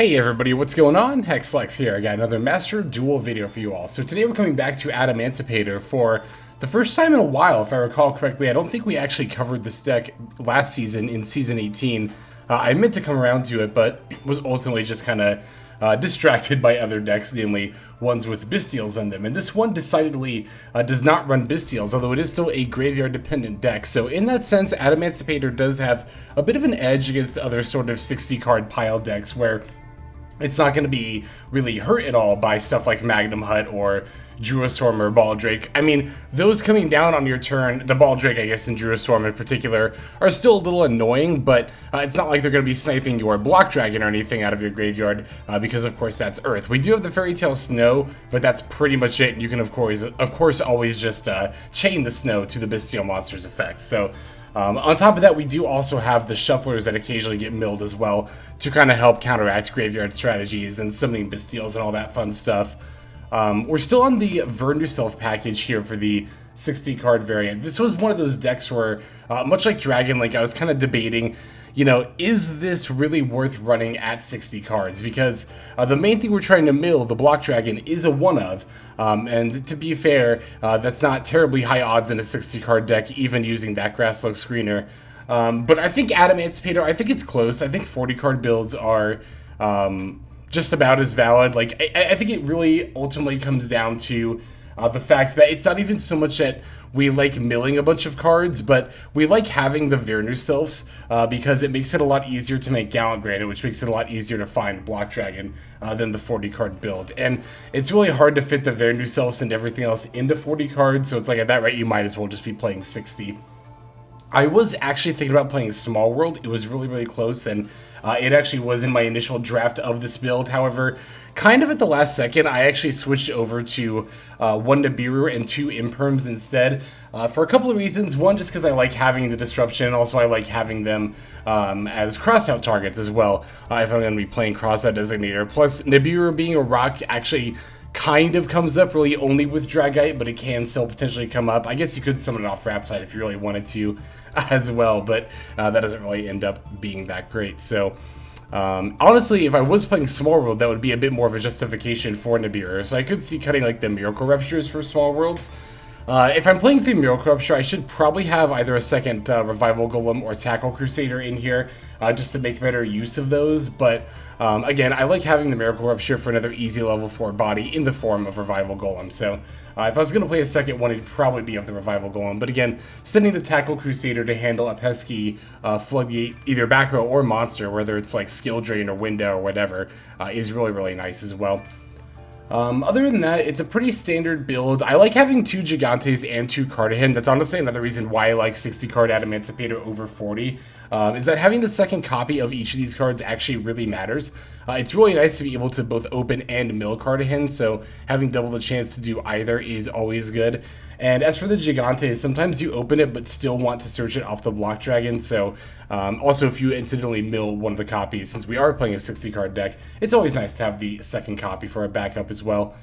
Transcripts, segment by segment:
Hey everybody, what's going on? Hexlex here. I got another Master Duel video for you all. So today we're coming back to Adamancipator for the first time in a while, if I recall correctly. I don't think we actually covered this deck last season in Season 18. I meant to come around to it, but was ultimately just kind of distracted by other decks, namely ones with Bystials in them. And this one decidedly does not run Bystials, although it is still a graveyard-dependent deck. So in that sense, Adamancipator does have a bit of an edge against other sort of 60-card pile decks where it's not going to be really hurt at all by stuff like Magnum Hut or Druistorm or Baldrake. I mean, those coming down on your turn, the Baldrake, I guess, and Druistorm in particular, are still a little annoying, but it's not like they're going to be sniping your Block Dragon or anything out of your graveyard, because, of course, that's Earth. We do have the Fairy Tale Snow, but that's pretty much it, and you can, of course, always just chain the Snow to the Bystial Monster's effect. So, on top of that, we do also have the Shufflers that occasionally get milled as well to kind of help counteract graveyard strategies and summoning Bystials and all that fun stuff. We're still on the Vernusylph package here for the 60-card variant. This was one of those decks where, much like Dragon Link, I was kind of debating, you know, is this really worth running at 60 cards? Because the main thing we're trying to mill, the Block Dragon, is a one-of. And to be fair, that's not terribly high odds in a 60-card deck, even using that Grasslug screener. But I think Adamancipator, I think it's close. I think 40-card builds are just about as valid. Like, I think it really ultimately comes down to the fact that it's not even so much that we like milling a bunch of cards, but we like having the Vernusylphs because it makes it a lot easier to make Gallant Granite, which makes it a lot easier to find Block Dragon than the 40-card build. And it's really hard to fit the Vernusylphs and everything else into 40 cards, so it's like at that rate you might as well just be playing 60. I was actually thinking about playing Small World. It was really, really close, and it actually was in my initial draft of this build. However, kind of at the last second, I actually switched over to one Nibiru and two Imperms instead for a couple of reasons. One, just because I like having the disruption, and also I like having them as crossout targets as well if I'm going to be playing Crossout Designator. Plus, Nibiru being a rock actually kind of comes up really only with Dragite, but it can still potentially come up. I guess you could summon it off Rhapside if you really wanted to as well, but that doesn't really end up being that great. So honestly, if I was playing Small World, that would be a bit more of a justification for Nibiru. So I could see cutting like the Miracle Ruptures for Small Worlds. If I'm playing through Miracle Rupture, I should probably have either a second Revival Golem or Tackle Crusader in here just to make better use of those. But again, I like having the Miracle Rupture for another easy level 4 body in the form of Revival Golem. So if I was going to play a second one, it'd probably be of the Revival Golem. But again, sending the Tackle Crusader to handle a pesky Floodgate, either back row or monster, whether it's like Skill Drain or Window or whatever, is really, really nice as well. Other than that, it's a pretty standard build. I like having two Gigantes and two Cartorhyn. That's honestly another reason why I like 60-card Adamancipator over 40, is that having the second copy of each of these cards actually really matters. It's really nice to be able to both open and mill Cartorhyn, so having double the chance to do either is always good. And as for the Gigantes, sometimes you open it but still want to search it off the Block Dragon, so also if you incidentally mill one of the copies, since we are playing a 60-card deck, it's always nice to have the second copy for a backup as well.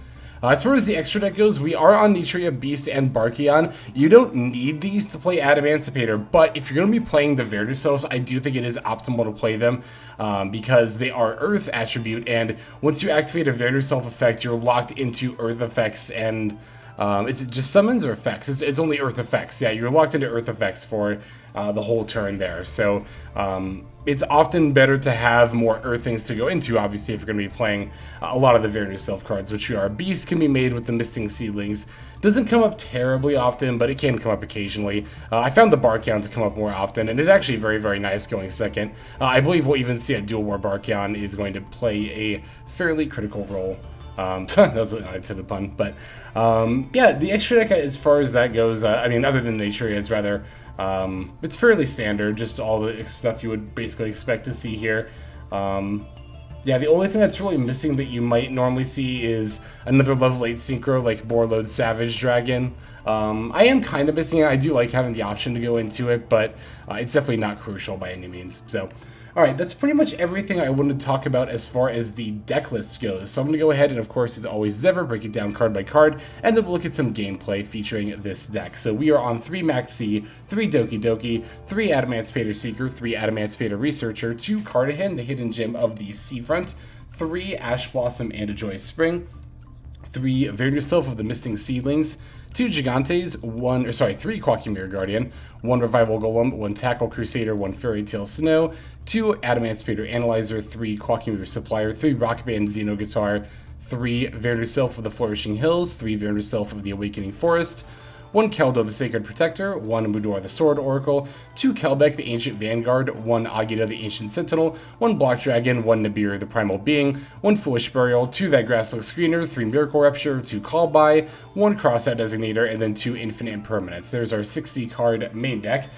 As far as the extra deck goes, we are on Naturia Beast and Barkion. You don't need these to play Adamancipator, but if you're going to be playing the Vernusylphs, I do think it is optimal to play them because they are Earth attribute, and once you activate a Vernusylph effect, you're locked into Earth effects and... is it just summons or effects? It's only Earth effects. Yeah, you're locked into Earth effects for the whole turn there. So it's often better to have more Earth things to go into, obviously, if you're going to be playing a lot of the Vernusylph cards, which are Beast can be made with the Misting Seedlings. Doesn't come up terribly often, but it can come up occasionally. I found the Barkion to come up more often, and it's actually very, very nice going second. I believe we'll even see a Dual War Barkion is going to play a fairly critical role. That was an unintended pun, but yeah, the extra deck as far as that goes, I mean, other than Naturia, is rather, it's fairly standard, just all the stuff you would basically expect to see here. Yeah, the only thing that's really missing that you might normally see is another level 8 synchro like Borload Savage Dragon. I am kind of missing it. I do like having the option to go into it, but it's definitely not crucial by any means, so... Alright, that's pretty much everything I wanted to talk about as far as the deck list goes. So I'm going to go ahead and, of course, as always as ever, break it down card by card, and then we'll look at some gameplay featuring this deck. So we are on 3 Maxx, 3 Doki Doki, 3 Adamancipator Seeker, 3 Adamancipator Researcher, 2 Cartorhyn, the hidden gem of the Seafront, 3 Ash Blossom and a Joyous Spring, 3 Vernusylph of the Misting Seedlings, 2 Gigantes, 3 Koa'ki Mirror Guardian, 1 Revival Golem, 1 Tackle Crusader, 1 Fairy Tale Snow, 2 Adamancipator Analyzer, 3 Koa'ki Mirror Supplier, 3 Rockband Xenoguitar, 3 Vernusylph of the Flourishing Hills, 3 Vernusylph of the Awakening Forest, 1 Keldo the Sacred Protector, 1 Mudora the Sword Oracle, 2 Kelbek the Ancient Vanguard, 1 Agido the Ancient Sentinel, 1 Block Dragon, 1 Nibiru the Primal Being, 1 Foolish Burial, 2 That Grassless Screener, 3 Miracle Rupture, 2 Call By, 1 Crossout Designator, and then 2 Infinite Impermanence. There's our 60 card main deck.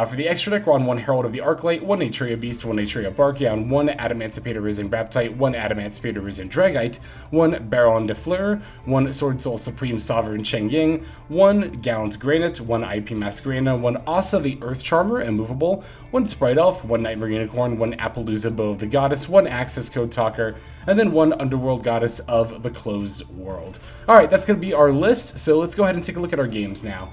For the extra deck, we're on 1 Herald of the Arclight, 1 Naturia Beast, 1 Naturia Barkion, 1 Adamancipator Risen Baptite, 1 Adamancipator Risen Dragite, 1 Baron de Fleur, 1 Sword Soul Supreme Sovereign Cheng Ying, 1 Gallant Granite, 1 IP Masquerena, 1 Asa the Earth Charmer, Immovable, 1 Sprite Elf, 1 Nightmare Unicorn, 1 Appaloosa Bow of the Goddess, 1 Access Code Talker, and then 1 Underworld Goddess of the Closed World. Alright, that's going to be our list, so let's go ahead and take a look at our games now.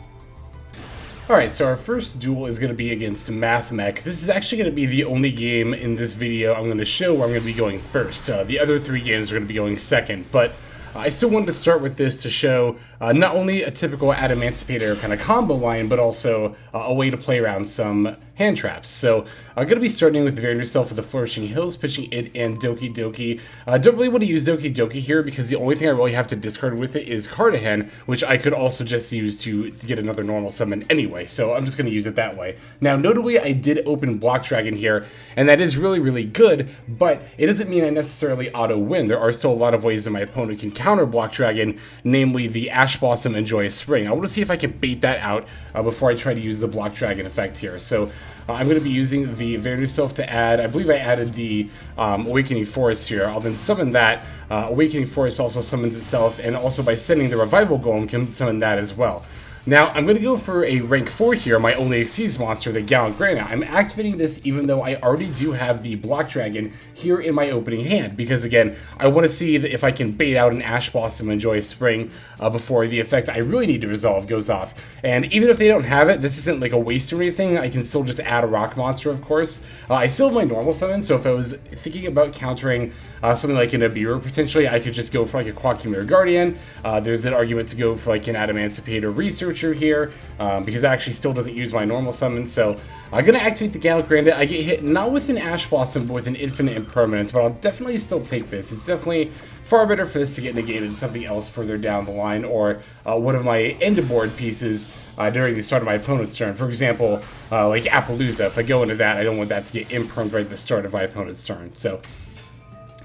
Alright, so our first duel is going to be against Mech Mech. This is actually going to be the only game in this video I'm going to show where I'm going to be going first. The other 3 games are going to be going second, but I still wanted to start with this to show not only a typical Adamancipator kind of combo line, but also a way to play around some hand traps. So I'm going to be starting with Vernusylph of the Flourishing Hills, pitching it and Doki Doki. I don't really want to use Doki Doki here because the only thing I really have to discard with it is Cartorhyn, which I could also just use to get another normal summon anyway, so I'm just going to use it that way. Now, notably, I did open Block Dragon here, and that is really, really good, but it doesn't mean I necessarily auto-win. There are still a lot of ways that my opponent can counter Block Dragon, namely the Ash Blossom and Joyous Spring. I want to see if I can bait that out before I try to use the Block Dragon effect here. So I'm going to be using the Vernusylph to add, I believe I added the Awakening Forest here. I'll then summon that. Awakening Forest also summons itself, and also by sending the Revival Golem can summon that as well. Now, I'm going to go for a rank 4 here, my only Xyz monster, the Gallant Granite. I'm activating this even though I already do have the Block Dragon here in my opening hand, because again, I want to see if I can bait out an Ash Blossom and Joyous Spring before the effect I really need to resolve goes off. And even if they don't have it, this isn't like a waste or anything. I can still just add a rock monster, of course. I still have my normal summon, so if I was thinking about countering something like an Nibiru, potentially, I could just go for like a Koa'ki Mirror Guardian. There's an argument to go for like an Adamancipator Researcher here, because that actually still doesn't use my normal summon. So I'm going to activate the Gallant Granite. I get hit not with an Ash Blossom, but with an Infinite Impermanence, but I'll definitely still take this. It's definitely far better for this to get negated than something else further down the line, or one of my end-of-board pieces during the start of my opponent's turn. For example, like Appaloosa. If I go into that, I don't want that to get impermed right at the start of my opponent's turn. So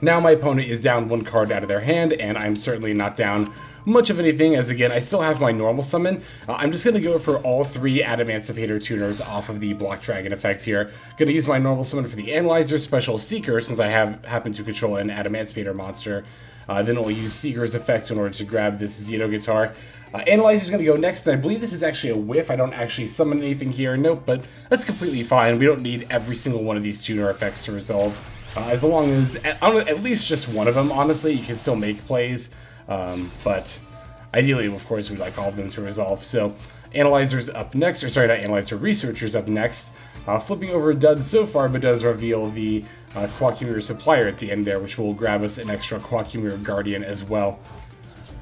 now my opponent is down 1 card out of their hand, and I'm certainly not down much of anything, as again, I still have my normal summon. I'm just going to go for all 3 Adamancipator tuners off of the Block Dragon effect here. Going to use my normal summon for the Analyzer, Special Seeker, since I happen to control an Adamancipator monster. Then I'll use Seeker's effect in order to grab this Xenoguitar. Analyzer's going to go next, and I believe this is actually a whiff. I don't actually summon anything here. Nope, but that's completely fine. We don't need every single one of these tuner effects to resolve. As long as at least just one of them, honestly, you can still make plays. But ideally, of course, we'd like all of them to resolve. So Analyzer's up next, or sorry, not Analyzer, Researcher's up next. Flipping over duds so far, but does reveal the Koa'ki Mirror Supplier at the end there, which will grab us an extra Koa'ki Mirror Guardian as well.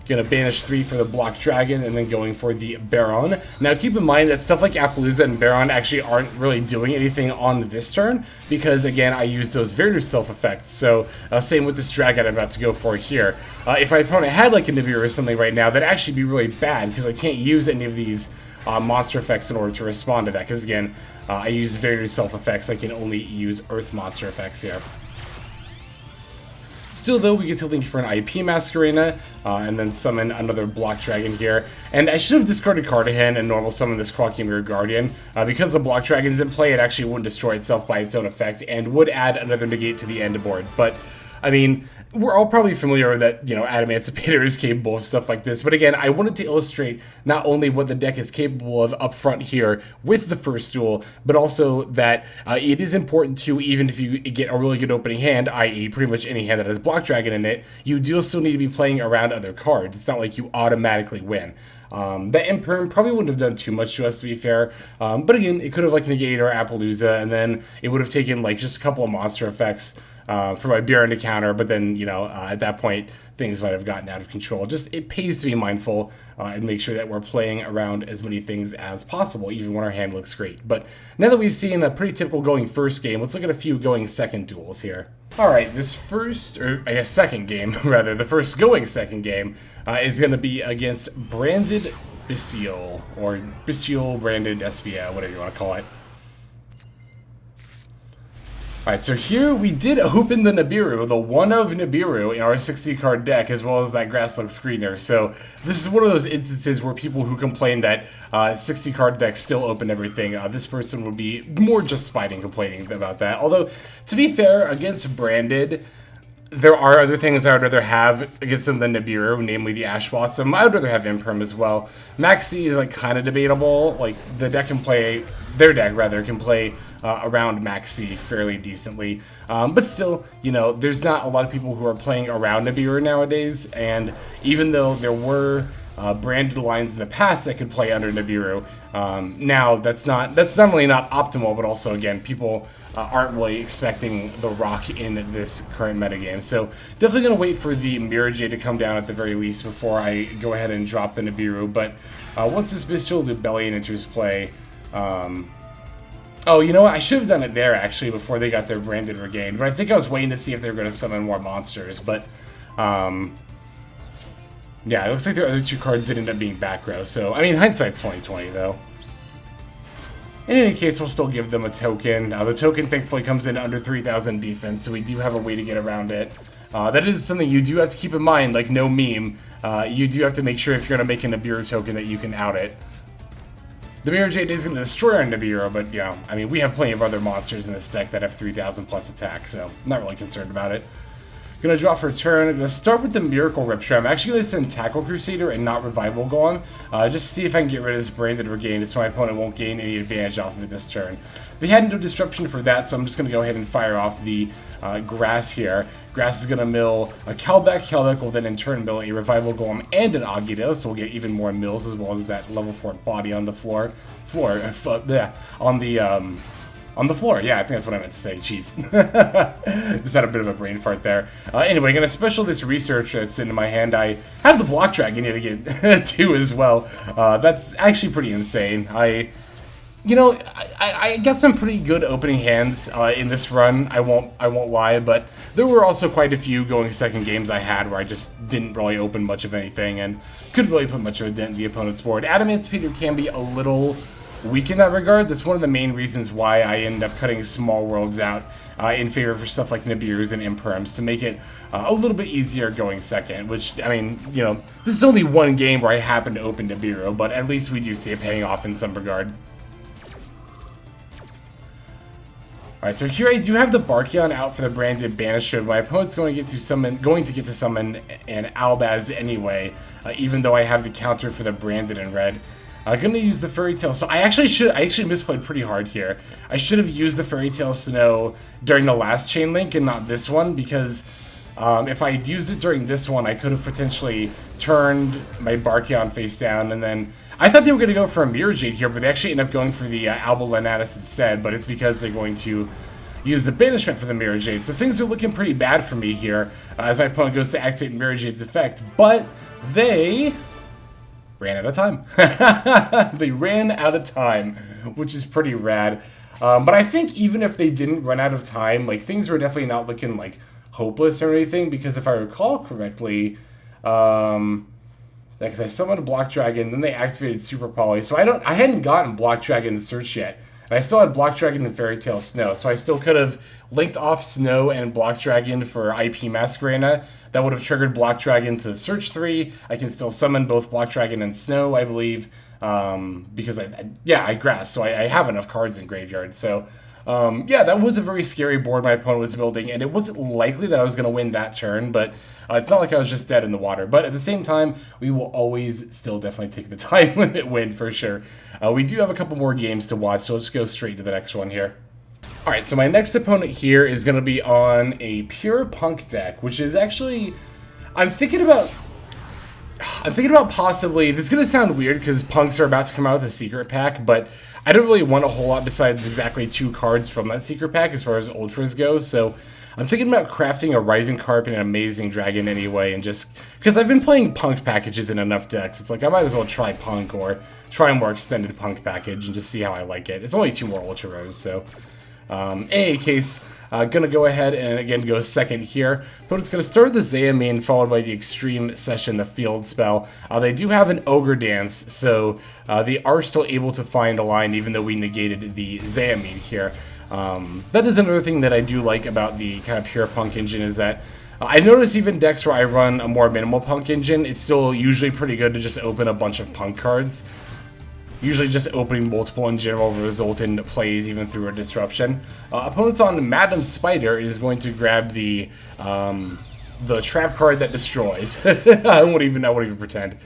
Gonna banish 3 for the Block Dragon, and then going for the Baron. Now keep in mind that stuff like Appaloosa and Baron actually aren't really doing anything on this turn, because again, I use those Vernusylph effects. So same with this Dragon I'm about to go for here. If my opponent had like a Nibiru or something right now, that'd actually be really bad, because I can't use any of these monster effects in order to respond to that, because again, I use Vernusylph effects. I can only use Earth monster effects here. Still, though, we get to link for an IP Masquerena, and then summon another Block Dragon here. And I should have discarded Cartorhyn and normal summon this Koa'ki Mirror Guardian. Because the Block Dragon's in play, it actually wouldn't destroy itself by its own effect, and would add another negate to the end of board. But, I mean, we're all probably familiar that, you know, Adamancipator is capable of stuff like this. But again, I wanted to illustrate not only what the deck is capable of up front here with the first duel, but also that it is important to, even if you get a really good opening hand, i.e. pretty much any hand that has Block Dragon in it, you do still need to be playing around other cards. It's not like you automatically win. That Imperm probably wouldn't have done too much to us, to be fair, but again, it could have like negated our Appaloosa, and then it would have taken like just a couple of monster effects for my Baron to counter, but then, you know, at that point, things might have gotten out of control. Just, it pays to be mindful and make sure that we're playing around as many things as possible, even when our hand looks great. But now that we've seen a pretty typical going first game, let's look at a few going second duels here. Alright, this first, or I guess second game, rather, the first going second game is going to be against Branded Bestial, or Bestial Branded Espia, whatever you want to call it. Alright, so here we did open the Nibiru, the one of Nibiru in our 60-card deck, as well as that Grasslock Screener. So this is one of those instances where people who complain that 60-card decks still open everything, this person would be more justified in complaining about that. Although, to be fair, against Branded, there are other things I would rather have against them than Nibiru, namely the Ash Blossom. I would rather have Imperm as well. Maxx is like kind of debatable. Like the deck can play, their deck rather, can play around Maxx fairly decently. But still, you know, there's not a lot of people who are playing around Nibiru nowadays. And even though there were branded lines in the past that could play under Nibiru, now that's not only not optimal, but also again people aren't really expecting the rock in this current metagame. So definitely going to wait for the Mirage to come down at the very least before I go ahead and drop the Nibiru. But once this Bestial Rebellion enters play, oh, you know what? I should have done it there actually before they got their Branded Regained. But I think I was waiting to see if they were going to summon more monsters. But yeah, it looks like their other two cards did end up being back row. So I mean, hindsight's 20/20 though. In any case, we'll still give them a token. The token thankfully comes in under 3,000 defense, so we do have a way to get around it. That is something you do have to keep in mind, like no meme. You do have to make sure if you're going to make a Nibiru token that you can out it. The Mirage is going to destroy our Nibiru, but yeah, I mean, we have plenty of other monsters in this deck that have 3,000 plus attack, so I'm not really concerned about it. Gonna draw for a turn. I'm gonna start with the Miracle Rupture. I'm actually gonna send Tackle Crusader and not Revival Golem, just to see if I can get rid of this Branded Regain, so my opponent won't gain any advantage off of it this turn. They had no disruption for that, so I'm just gonna go ahead and fire off the Grass here. Grass is gonna mill a Kelbek. Kelbek will then in turn mill a Revival Golem and an Agido, so we'll get even more mills as well as that level 4 body on the floor. On the floor, yeah, I think that's what I meant to say. Jeez. Just had a bit of a brain fart there. Anyway, I'm going to special this Researcher that's sitting in my hand. I have the Block Dragon here to get two as well. That's actually pretty insane. I got some pretty good opening hands in this run. I won't lie, but there were also quite a few going second games I had where I just didn't really open much of anything and couldn't really put much of a dent in the opponent's board. Adamancipator can be a little weak in that regard. That's one of the main reasons why I end up cutting small worlds out in favor for stuff like Nibirus and Imperms to make it a little bit easier going second, which, I mean, you know, this is only one game where I happen to open Nibiru, but at least we do see it paying off in some regard. Alright, so here I do have the Barkion out for the Branded Banisher. My opponent's going to get to summon an Albaz anyway, even though I have the counter for the Branded in red. I'm going to use the Fairy Tail. So I actually misplayed pretty hard here. I should have used the Fairy Tail Snow during the last Chain Link and not this one, because if I had used it during this one, I could have potentially turned my Barkion face down, and then I thought they were going to go for a Mirror Jade here, but they actually end up going for the Alba Lanatus instead, but it's because they're going to use the Banishment for the Mirror Jade. So things are looking pretty bad for me here as my opponent goes to activate Mirror Jade's effect, but they ran out of time. They ran out of time, which is pretty rad. But I think even if they didn't run out of time, like, things were definitely not looking like hopeless or anything, because if I recall correctly, because I summoned a Block Dragon, then they activated Super Poly, so I hadn't gotten Block Dragon Search yet, and I still had Block Dragon and Fairy Tail Snow, so I still could have linked off Snow and Block Dragon for IP Masquerena. That would have triggered Block Dragon to Search 3. I can still summon both Block Dragon and Snow, I believe, because I Grass, so I have enough cards in Graveyard. So, yeah, that was a very scary board my opponent was building, and it wasn't likely that I was going to win that turn, but it's not like I was just dead in the water. But at the same time, we will always still definitely take the time limit win for sure. We do have a couple more games to watch, so let's go straight to the next one here. Alright, so my next opponent here is going to be on a pure Punk deck, which is actually, I'm thinking about possibly, this is going to sound weird because Punks are about to come out with a secret pack, but I don't really want a whole lot besides exactly 2 cards from that secret pack as far as Ultras go, so I'm thinking about crafting a Rising Carp and an Amazing Dragon anyway, and just because I've been playing Punk packages in enough decks, it's like I might as well try Punk or try a more extended Punk package and just see how I like it. It's only 2 more Ultra Rares, so in any case, gonna go ahead and again go second here. But it's gonna start the Xayamine, followed by the Extreme Session, the Field Spell. They do have an Ogre Dance, so they are still able to find a line even though we negated the Xayamine here. That is another thing that I do like about the kind of pure Punk engine is that I notice even decks where I run a more minimal Punk engine, it's still usually pretty good to just open a bunch of Punk cards. Usually just opening multiple in general will result in plays even through a disruption. Opponents on Madam Spider is going to grab the trap card that destroys. I won't even pretend.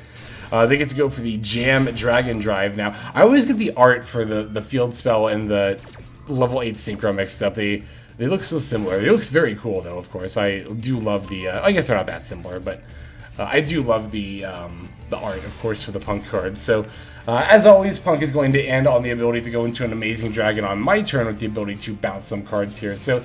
They get to go for the Jam Dragon Drive now. I always get the art for the field spell and the level 8 synchro mixed up. They look so similar. It looks very cool though, of course. I do love the I guess they're not that similar, but I do love the art, of course, for the Punk cards. So as always, Punk is going to end on the ability to go into an Amazing Dragon on my turn with the ability to bounce some cards here. So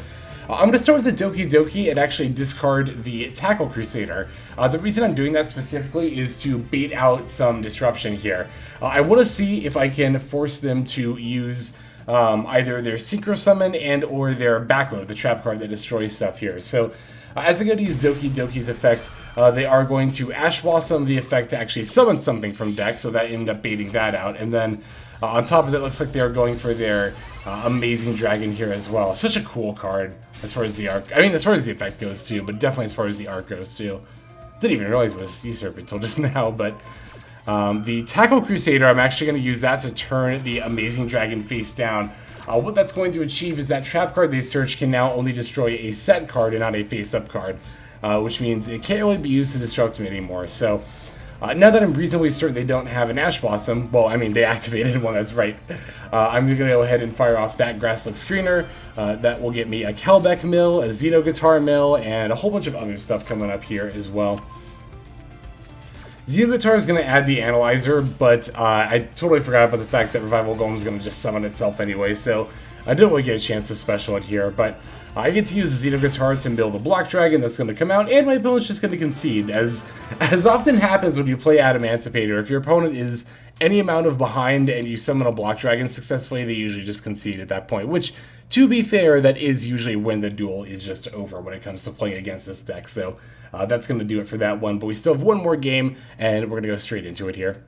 I'm going to start with the Doki Doki and actually discard the Tackle Crusader. The reason I'm doing that specifically is to bait out some disruption here. I want to see if I can force them to use either their Synchro Summon and or their back row, the trap card that destroys stuff here. So as I'm going to use Doki Doki's effect, they are going to Ash Blossom the effect to actually summon something from deck, so that ended up baiting that out. And then on top of it, looks like they're going for their Amazing Dragon here as well. Such a cool card as far as the arc. I mean, as far as the effect goes too, but definitely as far as the arc goes too. Didn't even realize it was Sea Serpent until just now, but the Tackle Crusader, I'm actually going to use that to turn the Amazing Dragon face down. What that's going to achieve is that trap card they search can now only destroy a set card and not a face-up card, which means it can't really be used to disrupt me anymore. So now that I'm reasonably certain they don't have an Ash Blossom, well, I mean, they activated one, that's right. I'm going to go ahead and fire off that Grasslook Screener. That will get me a Kelbek mill, a Xenoguitar mill, and a whole bunch of other stuff coming up here as well. Xenoguitar is going to add the Analyzer, but I totally forgot about the fact that Revival Golem is going to just summon itself anyway, so I didn't really get a chance to special it here, but I get to use the Xenoguitar to mill the Block Dragon that's going to come out, and my opponent's just going to concede. As often happens when you play Adamancipator, if your opponent is any amount of behind and you summon a Block Dragon successfully, they usually just concede at that point, which, to be fair, that is usually when the duel is just over when it comes to playing against this deck, so that's going to do it for that one, but we still have one more game, and we're going to go straight into it here.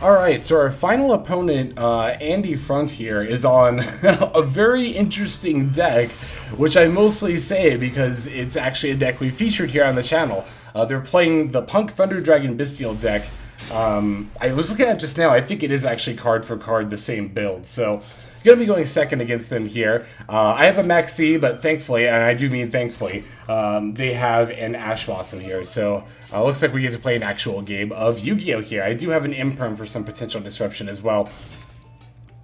Alright, so our final opponent, Andy Front here, is on a very interesting deck, which I mostly say because it's actually a deck we featured here on the channel. They're playing the Punk Thunder Dragon Bestial deck. I was looking at it just now, I think it is actually card for card the same build, so going to be going second against them here. I have a Maxx, but thankfully, and I do mean thankfully, they have an Ash Blossom here. So looks like we get to play an actual game of Yu-Gi-Oh! Here. I do have an Imperm for some potential disruption as well.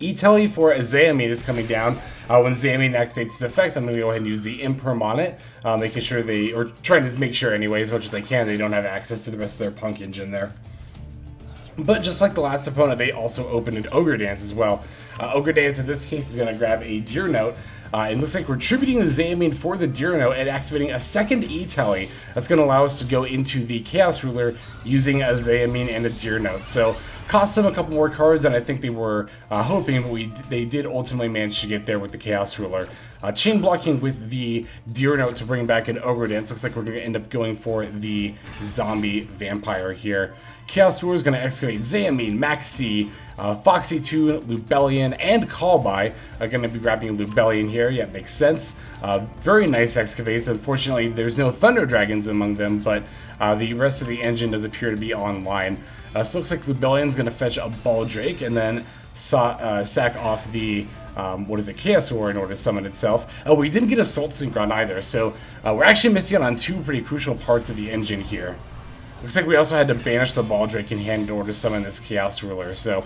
E-Telly for a Xayamine is coming down. When Xayamine activates its effect, I'm going to go ahead and use the Imperm on it, making sure or trying to make sure anyway, as much as I can, they don't have access to the rest of their Punk engine there. But just like the last opponent, they also opened an Ogre Dance as well. Ogre Dance in this case is going to grab a Deer Note. It looks like we're tributing the Xayamine for the Deer Note and activating a second E-Telly. That's going to allow us to go into the Chaos Ruler using a Xayamine and a Deer Note. So cost them a couple more cards than I think they were hoping, but they did ultimately manage to get there with the Chaos Ruler. Chain blocking with the Deer Note to bring back an Ogre Dance. Looks like we're going to end up going for the Zombie Vampire here. Chaos Ruler is going to excavate Xayamine, Maxx, Foxy 2, Lubellion, and Callby are going to be grabbing Lubellion here. Yeah, makes sense. Very nice excavates. Unfortunately, there's no Thunder Dragons among them, but the rest of the engine does appear to be online. So it looks like Lubellion's going to fetch a Baldrake and then sack off the Chaos Ruler in order to summon itself. Oh, we didn't get Assault Synchron either, so we're actually missing out on two pretty crucial parts of the engine here. Looks like we also had to banish the Baldrake in hand in order to summon this Chaos Ruler, so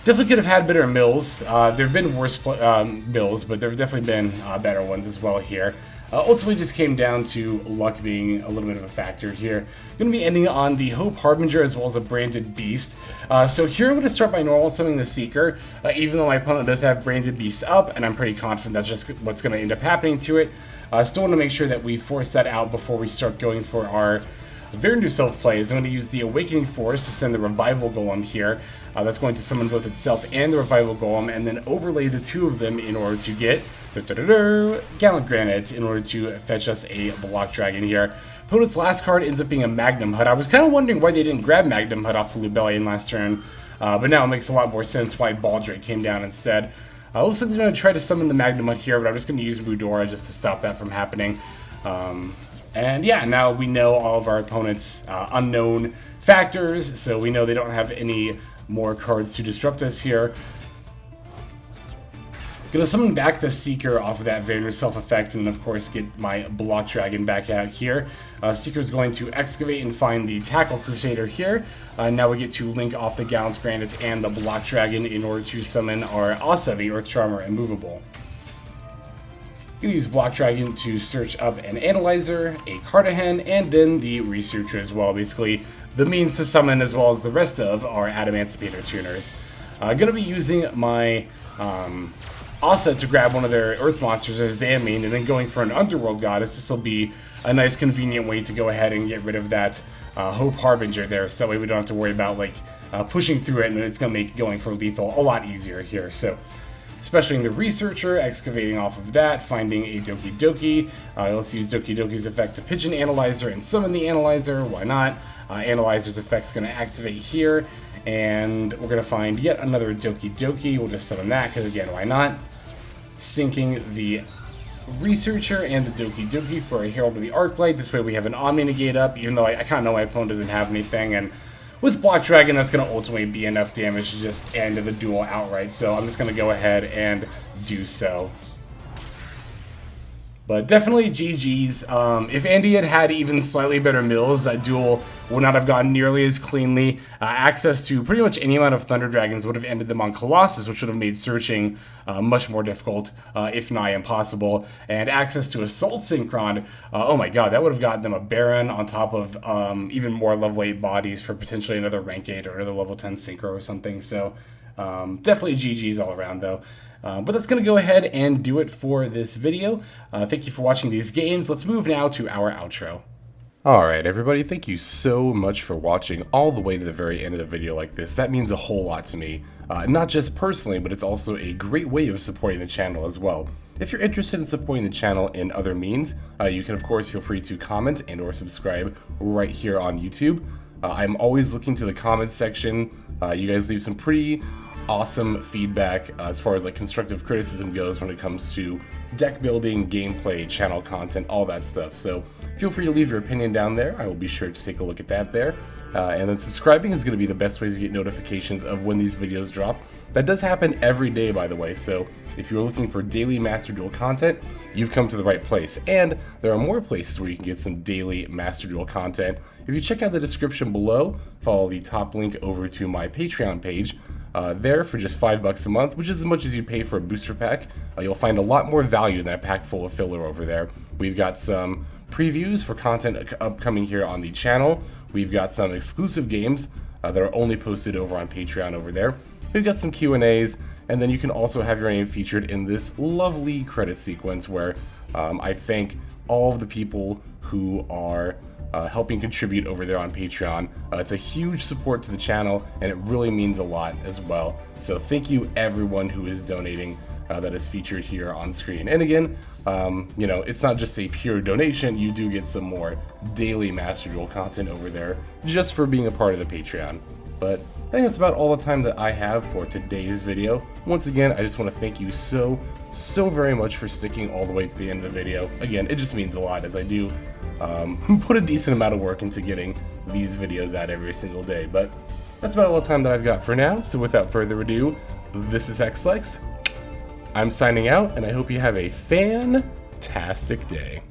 definitely could have had better mills. There have been worse mills, but there have definitely been better ones as well here. Ultimately just came down to luck being a little bit of a factor here. Going to be ending on the Hope Harbinger as well as a Branded Beast. So here I'm going to start by normal summoning the Seeker, even though my opponent does have Branded Beast up, and I'm pretty confident that's just what's going to end up happening to it. I still want to make sure that we force that out before we start going for our Vernusylph plays. I'm going to use the Awakening Force to send the Revival Golem here. That's going to summon both itself and the Revival Golem, and then overlay the two of them in order to get Gallant Granite in order to fetch us a Block Dragon here. Opponent's last card ends up being a Magnum Hut. I was kind of wondering why they didn't grab Magnum Hut off the Lubellion last turn, but now it makes a lot more sense why Baldric came down instead. Looks like they're going to try to summon the Magnum Hut here, but I'm just going to use Mudora just to stop that from happening. And yeah, now we know all of our opponent's unknown factors, so we know they don't have any more cards to disrupt us here. Gonna summon back the Seeker off of that Vernusylph effect, and of course get my Block Dragon back out here. Seeker's going to excavate and find the Tackle Crusader here. Now we get to link off the Gallant Granite and the Block Dragon in order to summon our Asa, the Earth Charmer, immovable. Gonna use Block Dragon to search up an Analyzer, a Cartorhyn, and then the Researcher as well. Basically, the means to summon as well as the rest of our Adamancipator tuners. Gonna be using my Asa to grab one of their Earth monsters as Zamine, and then going for an Underworld Goddess. This will be a nice convenient way to go ahead and get rid of that Hope Harbinger there, so that way we don't have to worry about like pushing through it, and it's gonna make going for lethal a lot easier here. So especially in the Researcher, excavating off of that, finding a Doki Doki. Let's use Doki Doki's effect to pitch an Analyzer and summon the Analyzer. Why not? Analyzer's effect's going to activate here, and we're going to find yet another Doki Doki. We'll just summon that, because again, why not? Sinking the Researcher and the Doki Doki for a Herald of the Arclight. This way we have an Omni Negate up, even though I kind of know my opponent doesn't have anything, and with Block Dragon, that's going to ultimately be enough damage to just end the duel outright, so I'm just going to go ahead and do so. But definitely GG's. If Andy had had even slightly better mills, that duel would not have gone nearly as cleanly. Access to pretty much any amount of Thunder Dragons would have ended them on Colossus, which would have made searching much more difficult, if nigh impossible. And access to Assault Synchron, oh my god, that would have gotten them a Baron on top of even more level 8 bodies for potentially another rank 8 or another level 10 Synchro or something. So definitely GG's all around though. But that's going to go ahead and do it for this video. Thank you for watching these games. Let's move now to our outro. Alright everybody, thank you so much for watching all the way to the very end of the video like this. That means a whole lot to me. Not just personally, but it's also a great way of supporting the channel as well. If you're interested in supporting the channel in other means, you can of course feel free to comment and or subscribe right here on YouTube. I'm always looking to the comments section. You guys leave some pretty awesome feedback as far as like constructive criticism goes when it comes to deck building, gameplay, channel content, all that stuff. So feel free to leave your opinion down there. I will be sure to take a look at that there. And then subscribing is going to be the best way to get notifications of when these videos drop. That does happen every day, by the way, so if you're looking for daily Master Duel content, you've come to the right place. And there are more places where you can get some daily Master Duel content. If you check out the description below, follow the top link over to my Patreon page. There for just $5 a month, which is as much as you pay for a booster pack. You'll find a lot more value than a pack full of filler over there. We've got some previews for content upcoming here on the channel. We've got some exclusive games that are only posted over on Patreon over there. We've got some Q&As, and then you can also have your name featured in this lovely credit sequence where I thank all of the people who are helping contribute over there on Patreon. It's a huge support to the channel, and it really means a lot as well. So thank you everyone who is donating that is featured here on screen. And again, you know, it's not just a pure donation. You do get some more daily Master Duel content over there just for being a part of the Patreon. But I think that's about all the time that I have for today's video. Once again, I just want to thank you so very much for sticking all the way to the end of the video. Again, it just means a lot, as I do put a decent amount of work into getting these videos out every single day. But that's about all the time that I've got for now, so without further ado, this is Xlex. I'm signing out, and I hope you have a fantastic day.